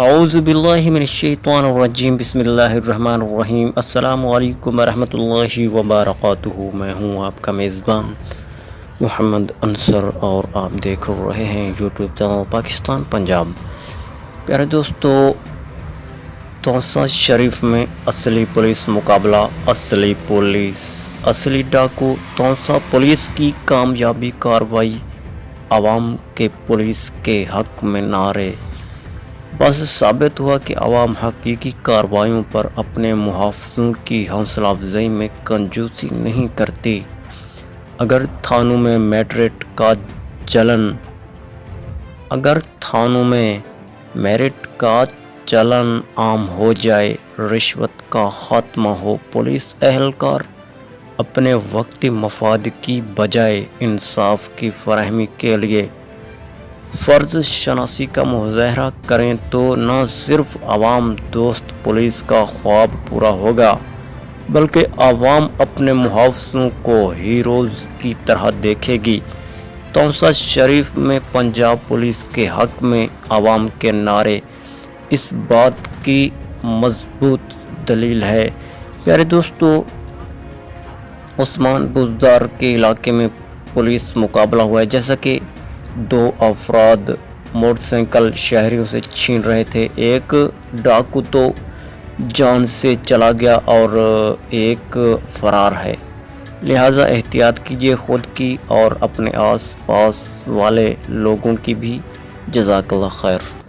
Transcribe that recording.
اعوذ باللہ من الشیطان الرجیم، بسم اللہ الرحمن الرحیم۔ السلام علیکم ورحمۃ اللہ وبرکاتہ۔ میں ہوں آپ کا میزبان محمد انصر اور آپ دیکھ رہے ہیں یوٹیوب چینل پاکستان پنجاب۔ پیارے دوستو، توسہ شریف میں اصلی پولیس مقابلہ، اصلی ڈاکو توسہ پولیس کی کامیابی کارروائی، عوام کے پولیس کے حق میں نعرے۔ بس ثابت ہوا کہ عوام حقیقی کارروائیوں پر اپنے محافظوں کی حوصلہ افزائی میں کنجوسی نہیں کرتی۔ اگر تھانوں میں میرٹ کا چلن عام ہو جائے، رشوت کا خاتمہ ہو، پولیس اہلکار اپنے وقتی مفاد کی بجائے انصاف کی فراہمی کے لیے فرض شناسی کا مظاہرہ کریں تو نہ صرف عوام دوست پولیس کا خواب پورا ہوگا، بلکہ عوام اپنے محافظوں کو ہیروز کی طرح دیکھے گی۔ توسہ شریف میں پنجاب پولیس کے حق میں عوام کے نعرے اس بات کی مضبوط دلیل ہے۔ پیارے دوستو، عثمان بزدار کے علاقے میں پولیس مقابلہ ہوا ہے، جیسا کہ دو افراد موٹر سائیکل شہریوں سے چھین رہے تھے۔ ایک ڈاکو تو جان سے چلا گیا اور ایک فرار ہے، لہٰذا احتیاط کیجیے، خود کی اور اپنے آس پاس والے لوگوں کی بھی۔ جزاک اللہ خیر۔